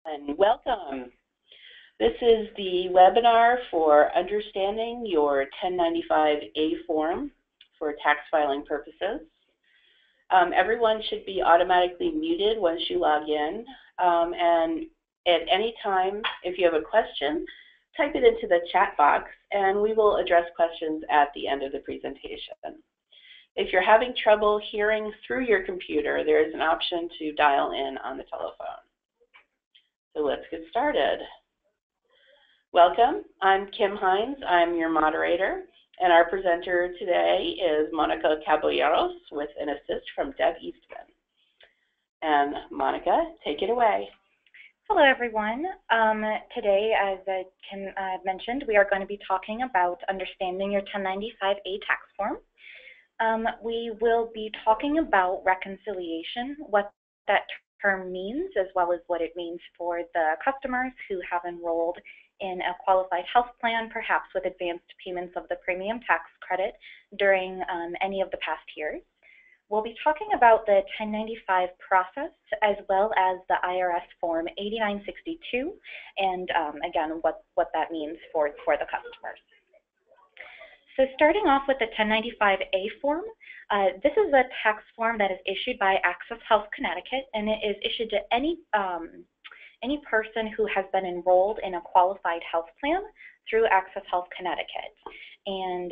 And welcome. This is the webinar for understanding your 1095-A form for tax filing purposes. Everyone should be automatically muted once you log in. And at any time, if you have a question, type it into the chat box and we will address questions at the end of the presentation. If you're having trouble hearing through your computer, there is an option to dial in on the telephone. So let's get started. Welcome, I'm Kim Hines, I'm your moderator, and our presenter today is Monica Caballeros with an assist from Deb Eastman. And Monica, take it away. Hello everyone. Today, as Kim mentioned, we are going to be talking about understanding your 1095-A tax form. We will be talking about reconciliation, what that term means, as well as what it means for the customers who have enrolled in a qualified health plan, perhaps with advanced payments of the premium tax credit during any of the past years. We'll be talking about the 1095 process, as well as the IRS Form 8962, and again, what that means for the customers. So starting off with the 1095-A form, this is a tax form that is issued by Access Health Connecticut, and it is issued to any person who has been enrolled in a qualified health plan through Access Health Connecticut. And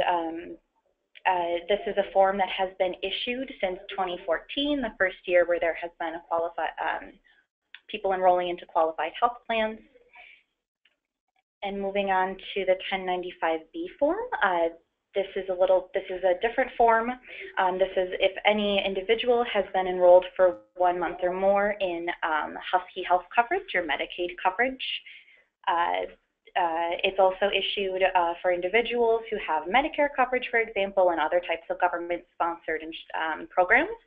this is a form that has been issued since 2014, the first year where there has been a qualified people enrolling into qualified health plans. And moving on to the 1095-B form. This is a different form. This is if any individual has been enrolled for 1 month or more in Husky Health coverage or Medicaid coverage. It's also issued for individuals who have Medicare coverage, for example, and other types of government-sponsored programs.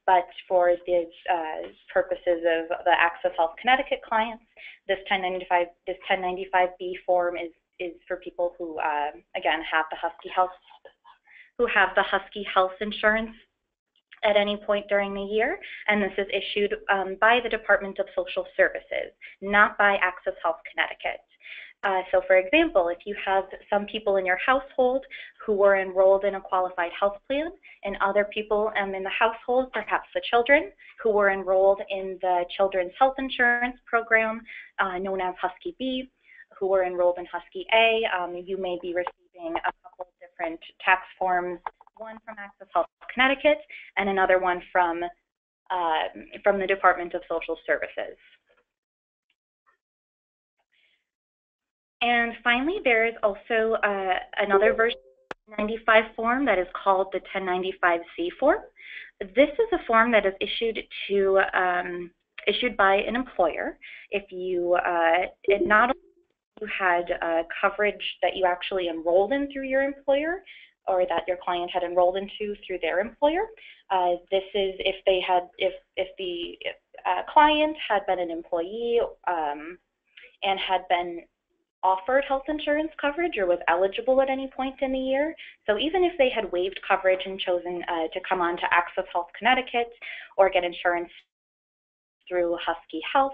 But for the purposes of the Access Health Connecticut clients, this 1095-B form is for people who, again, have the Husky Health insurance at any point during the year, and this is issued by the Department of Social Services, not by Access Health Connecticut. So for example, if you have some people in your household who were enrolled in a qualified health plan and other people in the household, perhaps the children, who were enrolled in the Children's Health Insurance Program known as Husky B, who were enrolled in Husky A, you may be receiving a couple of different tax forms, one from Access Health Connecticut and another one from the Department of Social Services. And finally, there is also another version of the 1095 form that is called the 1095-C form. This is a form that is issued by an employer. If you not only you had coverage that you actually enrolled in through your employer, or that your client had enrolled into through their employer. This is if the client had been an employee and had been offered health insurance coverage or was eligible at any point in the year. So even if they had waived coverage and chosen to come on to Access Health Connecticut or get insurance through Husky Health,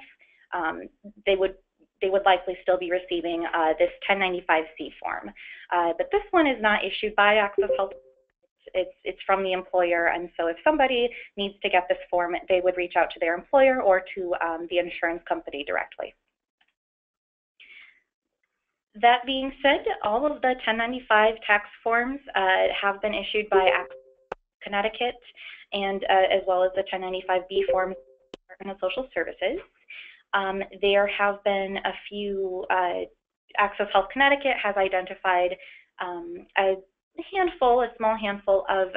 they would likely still be receiving this 1095-C form. But this one is not issued by Access Health. It's from the employer, and so if somebody needs to get this form, they would reach out to their employer or to the insurance company directly. That being said, all of the 1095 tax forms have been issued by Access Connecticut, and as well as the 1095-B forms of the Department of Social Services. There have been a few, Access Health Connecticut has identified a small handful of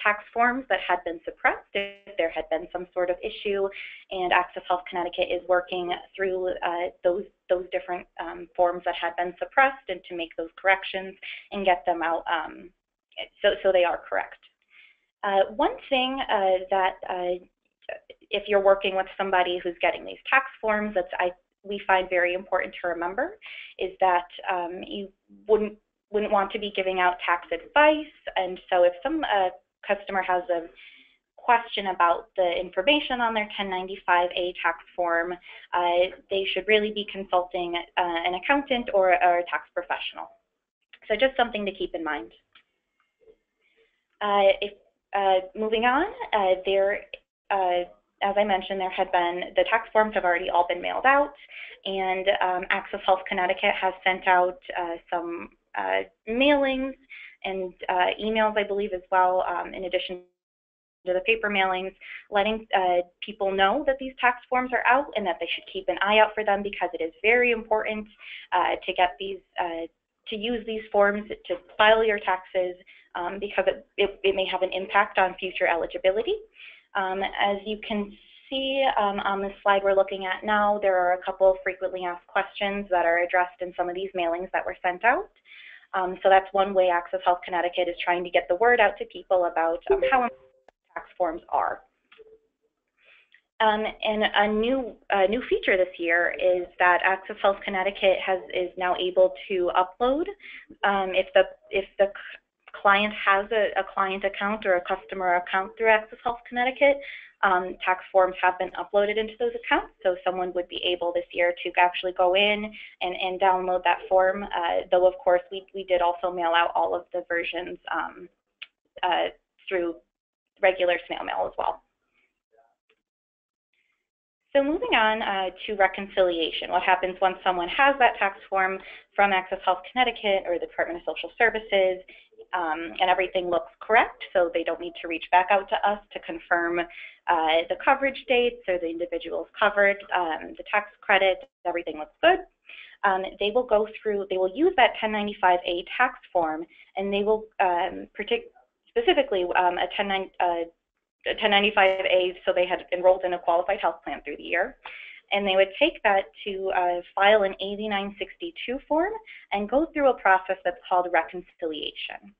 tax forms that had been suppressed if there had been some sort of issue, and Access Health Connecticut is working through those different forms that had been suppressed and to make those corrections and get them out so they are correct. One thing that if you're working with somebody who's getting these tax forms, we find very important to remember is that you wouldn't want to be giving out tax advice. And so if some customer has a question about the information on their 1095A tax form, they should really be consulting an accountant or a tax professional. So just something to keep in mind. Moving on, as I mentioned, the tax forms have already all been mailed out, and Access Health Connecticut has sent out some mailings and emails, I believe, as well, in addition to the paper mailings, letting people know that these tax forms are out and that they should keep an eye out for them, because it is very important to get these, to use these forms to file your taxes, because it may have an impact on future eligibility. As you can see on the slide we're looking at now, there are a couple of frequently asked questions that are addressed in some of these mailings that were sent out. So that's one way Access Health Connecticut is trying to get the word out to people about how important tax forms are. And a new feature this year is that Access Health Connecticut is now able to upload, if the client has a client account or a customer account through Access Health Connecticut, tax forms have been uploaded into those accounts, so someone would be able this year to actually go in and download that form, though of course we did also mail out all of the versions through regular snail mail as well. So moving on to reconciliation, what happens once someone has that tax form from Access Health Connecticut or the Department of Social Services, and everything looks correct, so they don't need to reach back out to us to confirm the coverage dates or the individuals covered, the tax credit, everything looks good. They will go through, they will use that 1095A tax form, and they will specifically a 1095A, so they had enrolled in a qualified health plan through the year, and they would take that to file an 8962 form and go through a process that's called reconciliation.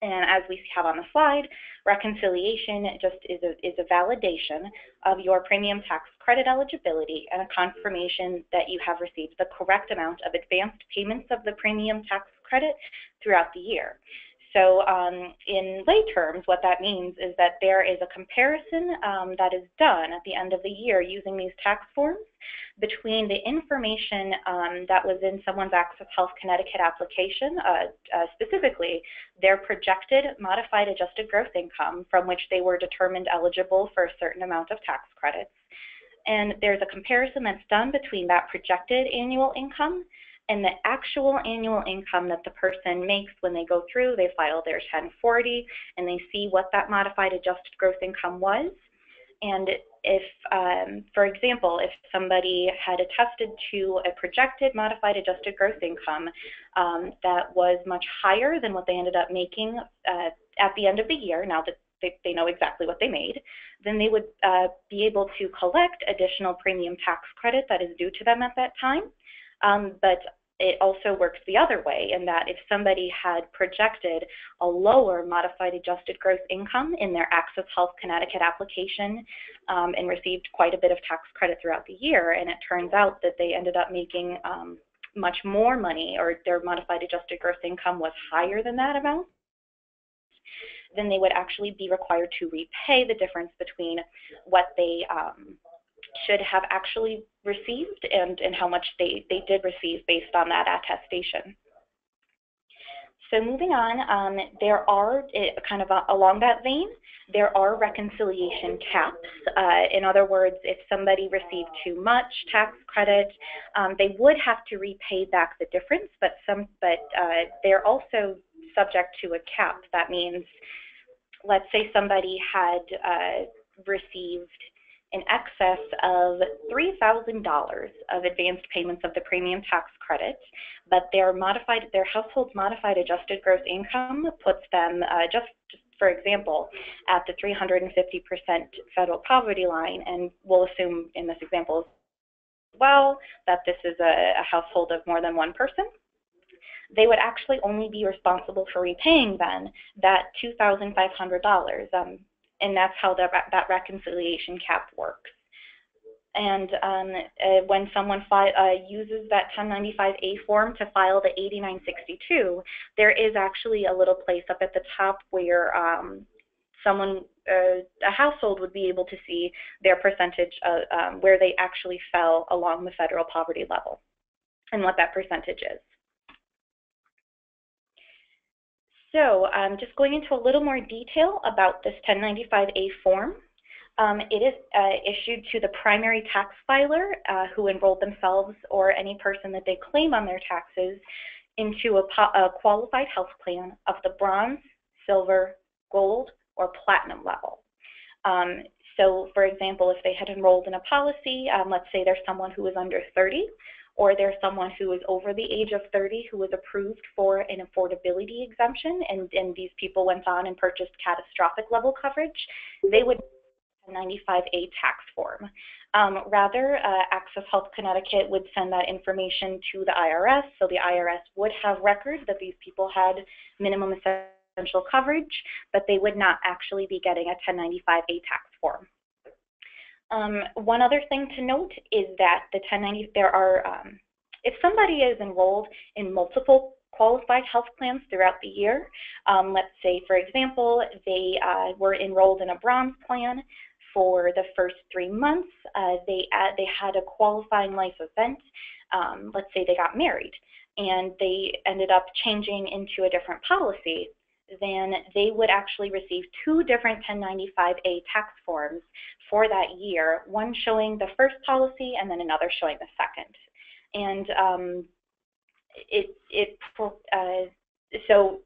And as we have on the slide, reconciliation just is a validation of your premium tax credit eligibility and a confirmation that you have received the correct amount of advanced payments of the premium tax credit throughout the year. So in lay terms, what that means is that there is a comparison that is done at the end of the year using these tax forms between the information that was in someone's Access Health Connecticut application, specifically their projected modified adjusted gross income from which they were determined eligible for a certain amount of tax credits. And there's a comparison that's done between that projected annual income and the actual annual income that the person makes when they go through, they file their 1040, and they see what that modified adjusted gross income was. And if, for example, if somebody had attested to a projected modified adjusted gross income that was much higher than what they ended up making at the end of the year, now that they know exactly what they made, then they would be able to collect additional premium tax credit that is due to them at that time. But it also works the other way, in that if somebody had projected a lower modified adjusted gross income in their Access Health Connecticut application and received quite a bit of tax credit throughout the year, and it turns out that they ended up making much more money, or their modified adjusted gross income was higher than that amount, then they would actually be required to repay the difference between what they should have actually received and how much they did receive based on that attestation. So moving on, there are, kind of along that vein, there are reconciliation caps. In other words, if somebody received too much tax credit, they would have to repay back the difference, but they're also subject to a cap. That means, let's say somebody had received in excess of $3,000 of advanced payments of the premium tax credit, but their household's modified adjusted gross income puts them, just for example, at the 350% federal poverty line, and we'll assume in this example as well that this is a household of more than one person. They would actually only be responsible for repaying then that $2,500. And that's how that reconciliation cap works. And when someone uses that 1095A form to file the 8962, there is actually a little place up at the top where someone, a household would be able to see their percentage of where they actually fell along the federal poverty level and what that percentage is. So just going into a little more detail about this 1095-A form. It is issued to the primary tax filer who enrolled themselves or any person that they claim on their taxes into a qualified health plan of the bronze, silver, gold, or platinum level. So for example, if they had enrolled in a policy, let's say there's someone who is under 30, or there's someone who is over the age of 30 who was approved for an affordability exemption, and these people went on and purchased catastrophic level coverage, they would 95A tax form. Rather, Access Health Connecticut would send that information to the IRS, so the IRS would have records that these people had minimum essential coverage, but they would not actually be getting a 1095A tax form. One other thing to note is that the 1090, if somebody is enrolled in multiple qualified health plans throughout the year, let's say, for example, they were enrolled in a bronze plan for the first 3 months, they had a qualifying life event, let's say they got married, and they ended up changing into a different policy, then they would actually receive 2 different 1095A tax forms for that year, one showing the first policy and then another showing the second. And so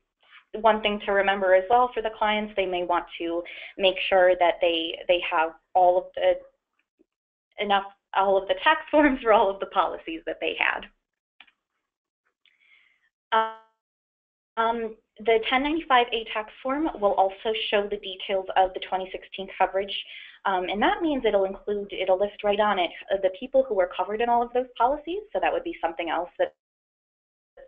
one thing to remember as well for the clients, they may want to make sure that they have all of the tax forms for all of the policies that they had. The 1095A tax form will also show the details of the 2016 coverage, and that means it'll list right on it the people who were covered in all of those policies, so that would be something else that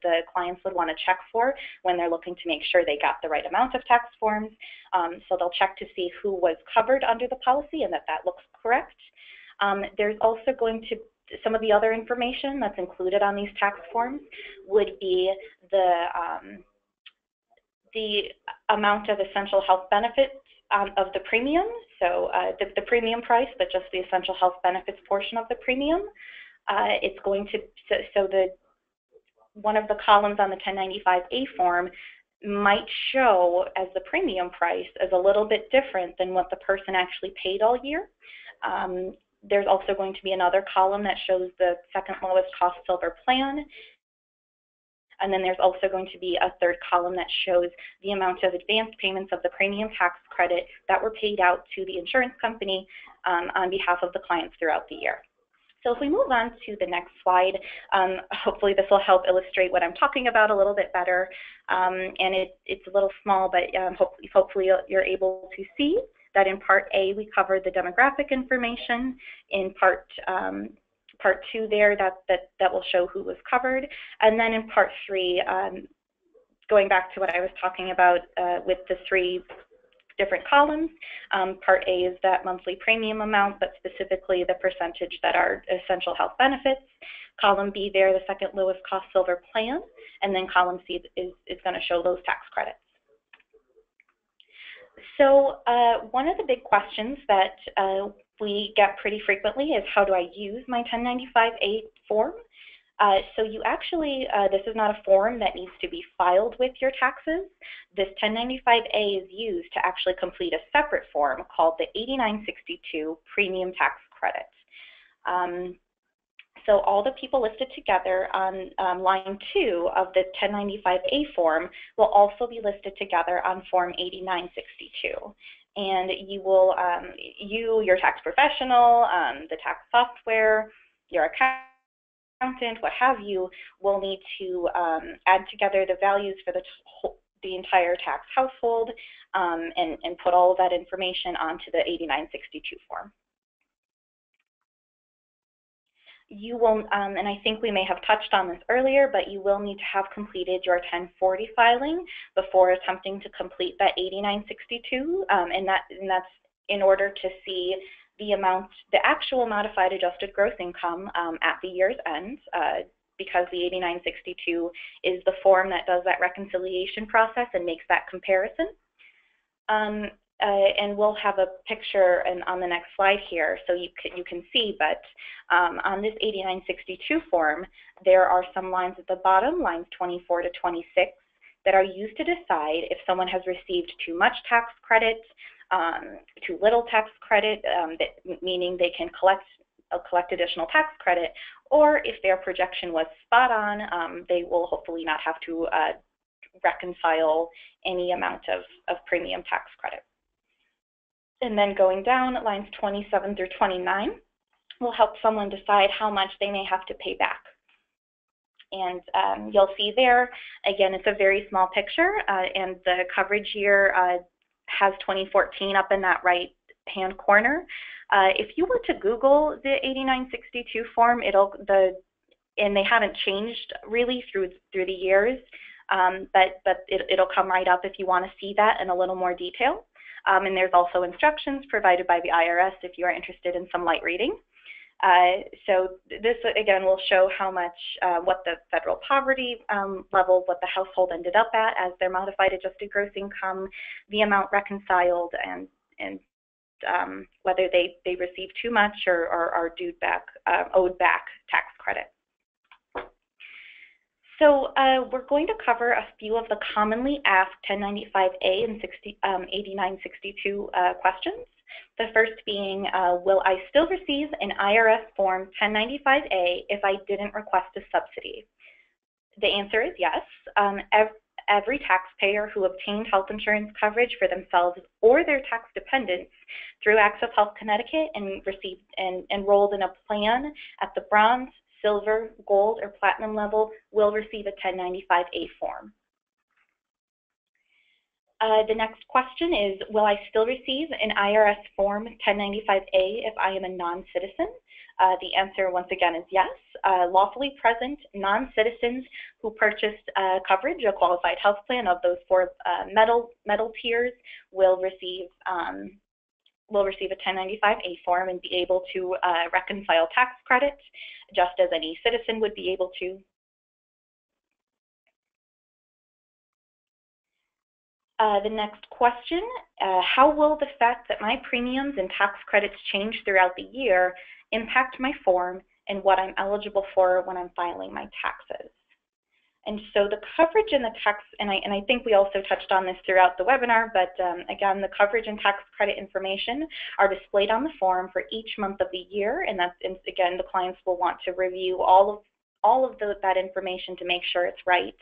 the clients would want to check for when they're looking to make sure they got the right amount of tax forms. So they'll check to see who was covered under the policy and that looks correct. There's also going to some of the other information that's included on these tax forms would be the amount of essential health benefits of the premium, so the premium price, but just the essential health benefits portion of the premium. It's going to, one of the columns on the 1095A form might show as the premium price as a little bit different than what the person actually paid all year. There's also going to be another column that shows the second lowest cost silver plan. And then there's also going to be a third column that shows the amount of advance payments of the premium tax credit that were paid out to the insurance company on behalf of the clients throughout the year. So if we move on to the next slide, hopefully this will help illustrate what I'm talking about a little bit better. And it's a little small, but hopefully you're able to see that in Part A we covered the demographic information. In Part 2 there, that will show who was covered. And then in Part 3, going back to what I was talking about with the 3 different columns, Part A is that monthly premium amount, but specifically the percentage that are essential health benefits. Column B there, the second lowest cost silver plan, and then column C is going to show those tax credits. So one of the big questions that we get pretty frequently is, how do I use my 1095A form? So you actually, this is not a form that needs to be filed with your taxes. This 1095A is used to actually complete a separate form called the 8962 Premium Tax Credit. So all the people listed together on line 2 of the 1095A form will also be listed together on Form 8962. And you will, your tax professional, the tax software, your accountant, what have you, will need to add together the values for the entire tax household and put all of that information onto the 8962 form. You will, and I think we may have touched on this earlier, but you will need to have completed your 1040 filing before attempting to complete that 8962, and that's in order to see the actual modified adjusted gross income at the year's end, because the 8962 is the form that does that reconciliation process and makes that comparison. and we'll have a picture on the next slide here so you can see, but on this 8962 form, there are some lines at the bottom, lines 24 to 26, that are used to decide if someone has received too much tax credit, too little tax credit, meaning they can collect additional tax credit, or if their projection was spot on, they will hopefully not have to reconcile any amount of premium tax credit. And then going down, lines 27 through 29 will help someone decide how much they may have to pay back. And you'll see there, again, it's a very small picture, and the coverage year has 2014 up in that right-hand corner. If you were to Google the 8962 form, and they haven't changed really through the years, but it'll come right up if you want to see that in a little more detail. And there's also instructions provided by the IRS if you are interested in some light reading. So this, again, will show how much, what the federal poverty level, what the household ended up at as their modified adjusted gross income, the amount reconciled, and whether they receive too much or are owed back tax credit. So we're going to cover a few of the commonly asked 1095A and 8962 questions. The first being, will I still receive an IRS Form 1095A if I didn't request a subsidy? The answer is yes. Every taxpayer who obtained health insurance coverage for themselves or their tax dependents through Access Health Connecticut and received and enrolled in a plan at the bronze, silver, gold, or platinum level will receive a 1095A form. The next question is, will I still receive an IRS Form 1095A if I am a non-citizen? The answer, once again, is yes. Lawfully present non-citizens who purchased coverage, a qualified health plan of those four metal tiers, will receive a 1095A form and be able to reconcile tax credits, just as any citizen would be able to. The next question, how will the fact that my premiums and tax credits change throughout the year impact my form and what I'm eligible for when I'm filing my taxes? And so the coverage and the tax, and I think we also touched on this throughout the webinar, but again, the coverage and tax credit information are displayed on the form for each month of the year, and again, the clients will want to review all of that information to make sure it's right.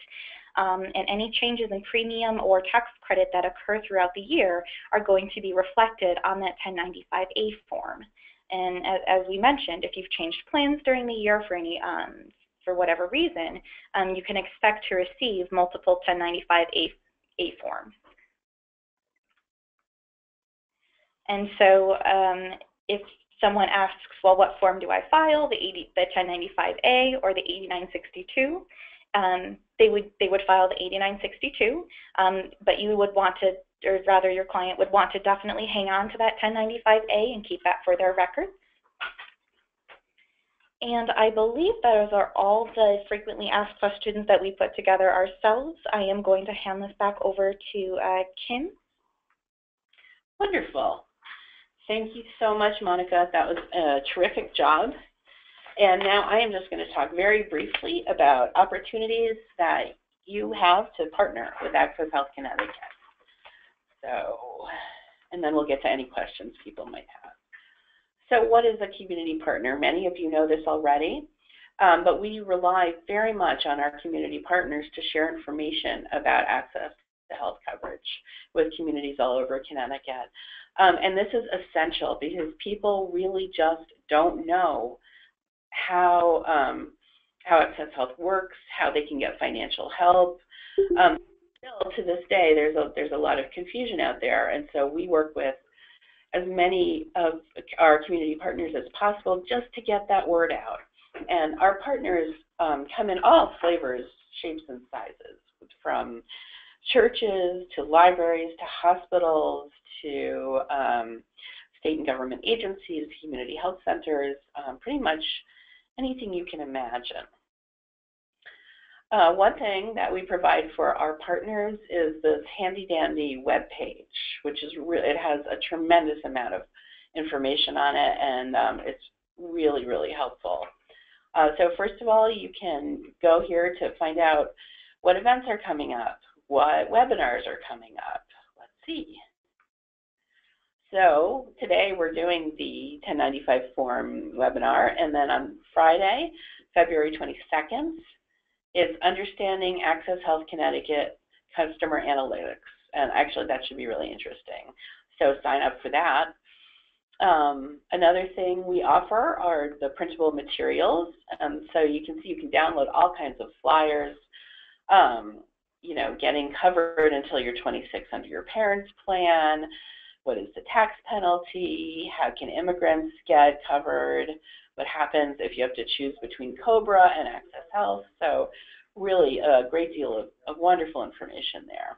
And any changes in premium or tax credit that occur throughout the year are going to be reflected on that 1095A form. And as we mentioned, if you've changed plans during the year for whatever reason, you can expect to receive multiple 1095A forms. And so if someone asks, well, what form do I file, the 1095A or the 8962? They would file the 8962, but you would want to, or rather your client would want to definitely hang on to that 1095A and keep that for their records. And I believe those are all the frequently asked questions that we put together ourselves. I am going to hand this back over to Kim. Wonderful. Thank you so much, Monica. That was a terrific job. And now I am just going to talk very briefly about opportunities that you have to partner with Access Health Connecticut. So, and then we'll get to any questions people might have. So what is a community partner? Many of you know this already, but we rely very much on our community partners to share information about access to health coverage with communities all over Connecticut. And this is essential because people really just don't know how Access Health works, how they can get financial help. Still to this day, there's a lot of confusion out there, and so we work with as many of our community partners as possible just to get that word out. And our partners come in all flavors, shapes, and sizes, from churches to libraries to hospitals to state and government agencies, community health centers, pretty much anything you can imagine. One thing that we provide for our partners is this handy-dandy web page, which is it has a tremendous amount of information on it, and it's really, really helpful. So first of all, you can go here to find out what events are coming up, what webinars are coming up. Let's see. So today we're doing the 1095 form webinar, and then on Friday, February 22nd, is Understanding Access Health Connecticut Customer Analytics. And actually that should be really interesting. So sign up for that. Another thing we offer are the printable materials. So you can see you can download all kinds of flyers, you know, getting covered until you're 26 under your parents' plan. What is the tax penalty? How can immigrants get covered? What happens if you have to choose between COBRA and Access Health? So really a great deal of wonderful information there.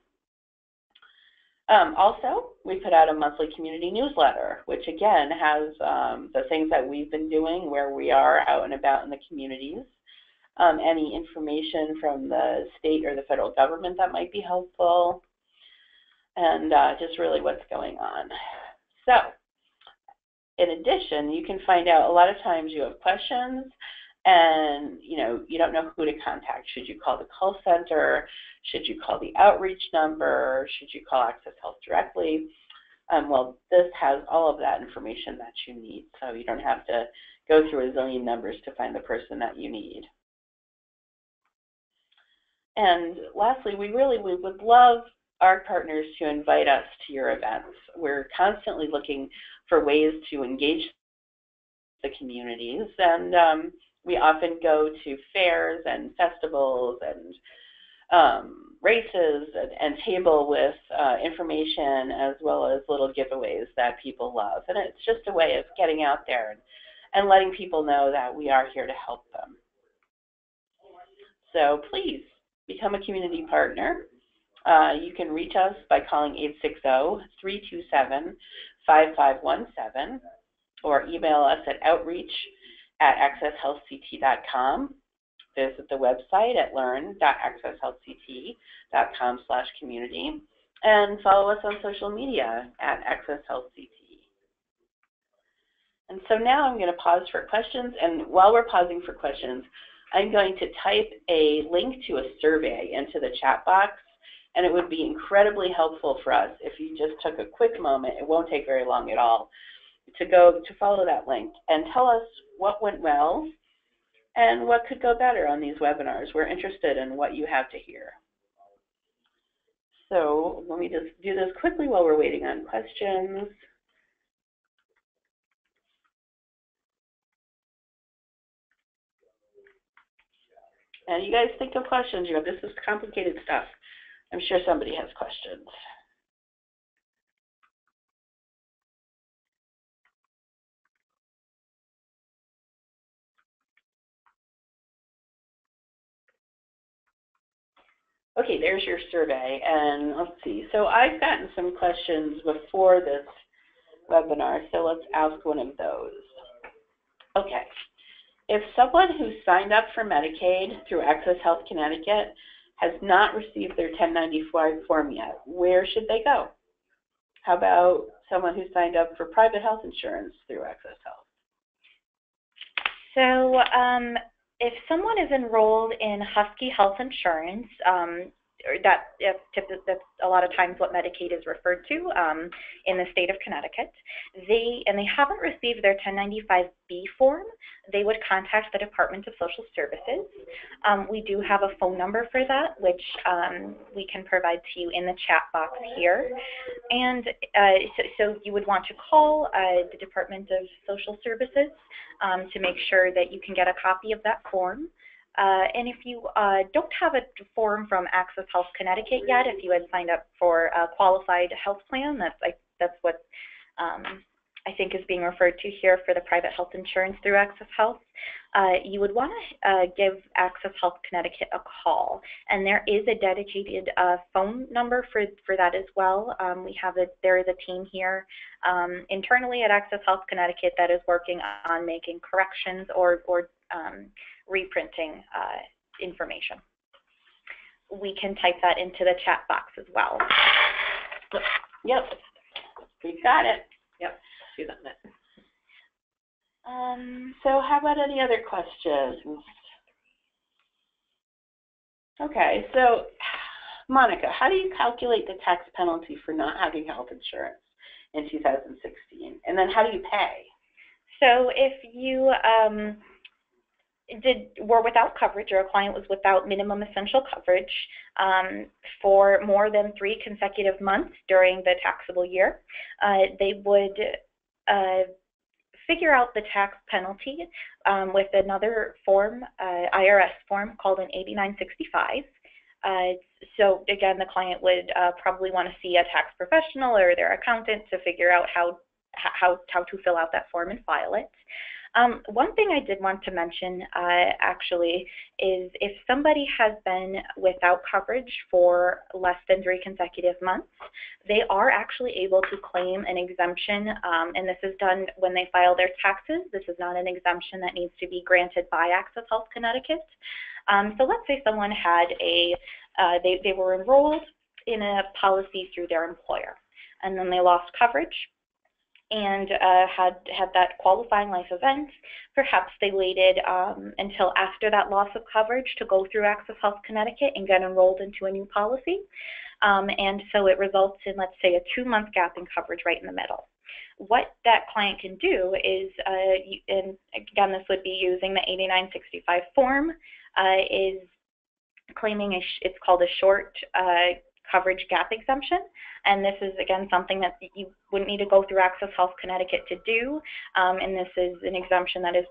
Also, we put out a monthly community newsletter, which again has the things that we've been doing where we are out and about in the communities, any information from the state or the federal government that might be helpful, and just really what's going on. So, in addition, you can find out a lot of times you have questions and you don't know who to contact. Should you call the call center? Should you call the outreach number? Should you call Access Health directly? Well, this has all of that information that you need, so you don't have to go through a zillion numbers to find the person that you need. And lastly, we would love our partners to invite us to your events. We're constantly looking for ways to engage the communities, and we often go to fairs and festivals and races and table with information as well as little giveaways that people love. And it's just a way of getting out there and letting people know that we are here to help them. So please become a community partner. You can reach us by calling 860-327-5517 or email us at outreach@accesshealthct.com. Visit the website at learn.accesshealthct.com/community and follow us on social media at AccessHealthCT. And so now I'm going to pause for questions, and while we're pausing for questions, I'm going to type a link to a survey into the chat box, and it would be incredibly helpful for us if you just took a quick moment, it won't take very long at all, to follow that link and tell us what went well and what could go better on these webinars. We're interested in what you have to hear. So let me just do this quickly while we're waiting on questions. And you guys think of questions. This is complicated stuff. I'm sure somebody has questions. Okay, there's your survey, and let's see. So I've gotten some questions before this webinar, so let's ask one of those. Okay, if someone who signed up for Medicaid through Access Health Connecticut has not received their 1095 form yet, where should they go? How about someone who signed up for private health insurance through Access Health? So if someone is enrolled in Husky Health Insurance, that's a lot of times what Medicaid is referred to in the state of Connecticut, and they haven't received their 1095B form, they would contact the Department of Social Services. We do have a phone number for that, which we can provide to you in the chat box here. And so you would want to call the Department of Social Services to make sure that you can get a copy of that form. And if you don't have a form from Access Health Connecticut yet, if you had signed up for a qualified health plan, that's what I think is being referred to here for the private health insurance through Access Health, you would want to give Access Health Connecticut a call. And there is a dedicated phone number for that as well. There is a team here internally at Access Health Connecticut that is working on making corrections or reprinting information. we can type that into the chat box as well. Yep, we got it. Yep, she's on it. So how about any other questions? Okay, so Monica, how do you calculate the tax penalty for not having health insurance in 2016? And then how do you pay? So if you were without coverage, or a client was without minimum essential coverage for more than 3 consecutive months during the taxable year, they would figure out the tax penalty with another form, IRS form called an 8965. So again, the client would probably want to see a tax professional or their accountant to figure out how to fill out that form and file it. One thing I did want to mention actually is if somebody has been without coverage for less than 3 consecutive months, they are actually able to claim an exemption, and this is done when they file their taxes. This is not an exemption that needs to be granted by Access Health Connecticut. So let's say someone had they were enrolled in a policy through their employer, and then they lost coverage and had that qualifying life event. Perhaps they waited until after that loss of coverage to go through Access Health Connecticut and get enrolled into a new policy. And so it results in, let's say, a 2-month gap in coverage right in the middle. What that client can do is, and again, this would be using the 8965 form, is claiming it's called a short coverage gap exemption, and this is again something that you wouldn't need to go through Access Health Connecticut to do, and this is an exemption that is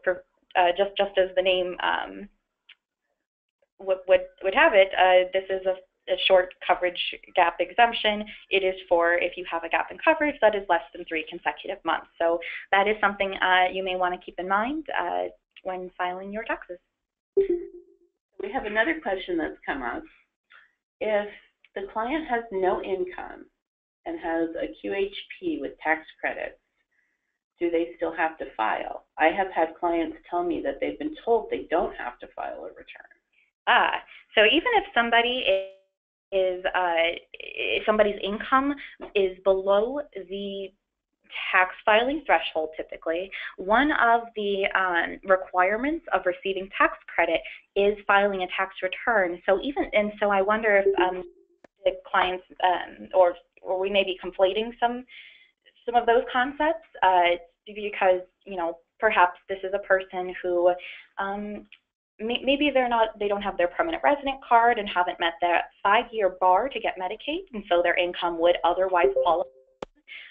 just as the name would have it. This is a short coverage gap exemption. It is for if you have a gap in coverage that is less than 3 consecutive months. So that is something you may want to keep in mind when filing your taxes. We have another question that's come up. If the client has no income and has a QHP with tax credits, do they still have to file? I have had clients tell me that they've been told they don't have to file a return. So even if somebody if somebody's income is below the tax filing threshold, typically, one of the requirements of receiving tax credit is filing a tax return. So so I wonder if the clients, or we may be conflating some of those concepts, because perhaps this is a person who maybe they don't have their permanent resident card and haven't met that 5-year bar to get Medicaid, and so their income would otherwise qualify.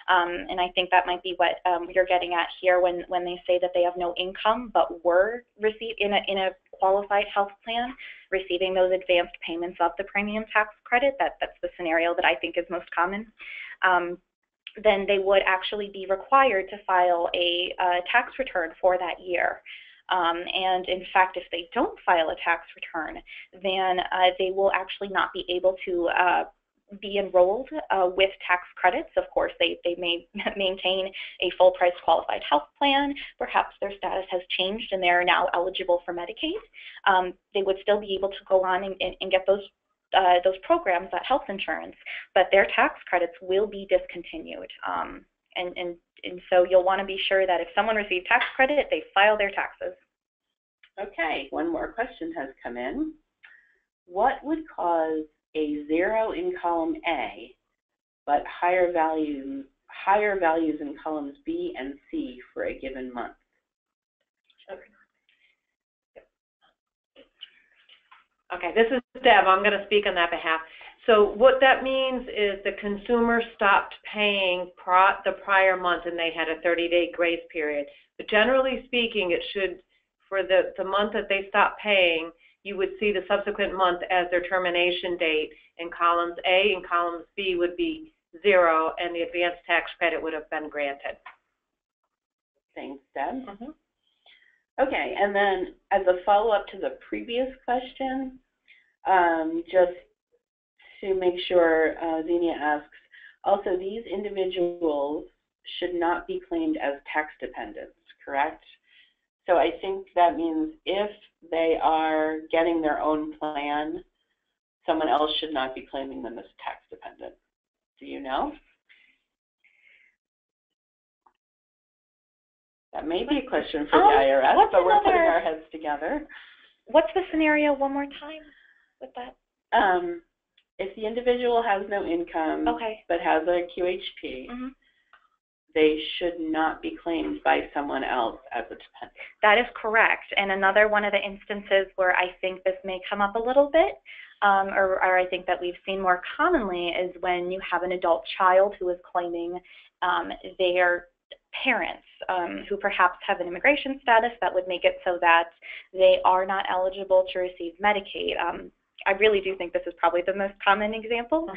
And I think that might be what you're getting at here when they say that they have no income but were in a qualified health plan receiving those advanced payments of the premium tax credit. That's the scenario that I think is most common. Then they would actually be required to file a tax return for that year. And in fact, if they don't file a tax return, then they will actually not be able to be enrolled with tax credits. Of course, they may maintain a full price qualified health plan. Perhaps their status has changed and they're now eligible for Medicaid. They would still be able to go on and get those programs, that health insurance, but their tax credits will be discontinued. And so you'll want to be sure that if someone received tax credit, they file their taxes. Okay, one more question has come in. What would cause a 0 in column A, but higher values in columns B and C for a given month? Okay, this is Deb. I'm going to speak on that behalf. So what that means is the consumer stopped paying the prior month and they had a 30-day grace period. But generally speaking, it should, for the month that they stopped paying, you would see the subsequent month as their termination date, and columns A and columns B would be 0, and the advanced tax credit would have been granted. Thanks, Deb. Okay, and then as a follow-up to the previous question, just to make sure, Xenia asks, also these individuals should not be claimed as tax dependents, correct? So I think that means if they are getting their own plan someone else should not be claiming them as tax dependent. Do you know? That may be a question for the IRS, but we're putting our heads together. What's the scenario one more time with that? If the individual has no income but has a QHP, they should not be claimed by someone else as a dependent. That is correct. And another one of the instances where I think this may come up a little bit, or I think that we've seen more commonly, is when you have an adult child who is claiming their parents who perhaps have an immigration status that would make it so that they are not eligible to receive Medicaid. I really do think this is probably the most common example,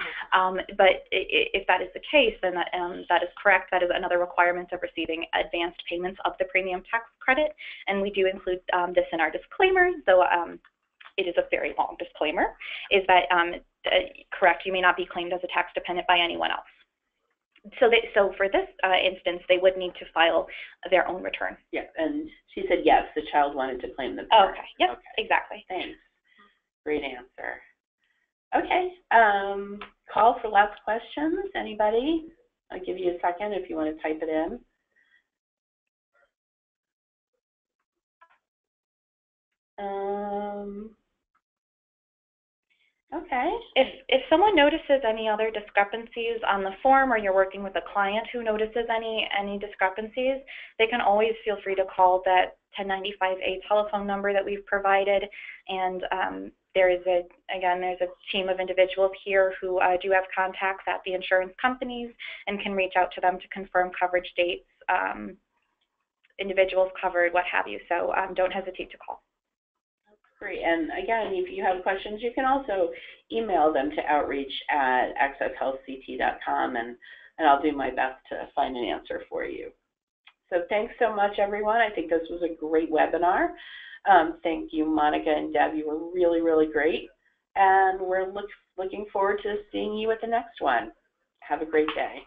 but if that is the case, then that is correct. That is another requirement of receiving advanced payments of the premium tax credit, and we do include this in our disclaimer, though it is a very long disclaimer, is that, correct, you may not be claimed as a tax dependent by anyone else. So for this instance, they would need to file their own return. Yeah, and she said yes, the child wanted to claim the parent. Okay, yep, exactly. Thanks. Great answer. Okay, call for last questions. Anybody? I'll give you a second if you want to type it in. Okay. If someone notices any other discrepancies on the form, or you're working with a client who notices any discrepancies, they can always feel free to call that 1095A telephone number that we've provided, and there's a team of individuals here who do have contacts at the insurance companies and can reach out to them to confirm coverage dates, individuals covered, what have you. So don't hesitate to call. Great. And again, if you have questions, you can also email them to outreach@accesshealthct.com, and I'll do my best to find an answer for you. So thanks so much, everyone. I think this was a great webinar. Thank you, Monica and Deb. You were really, really great. And we're looking forward to seeing you at the next one. Have a great day.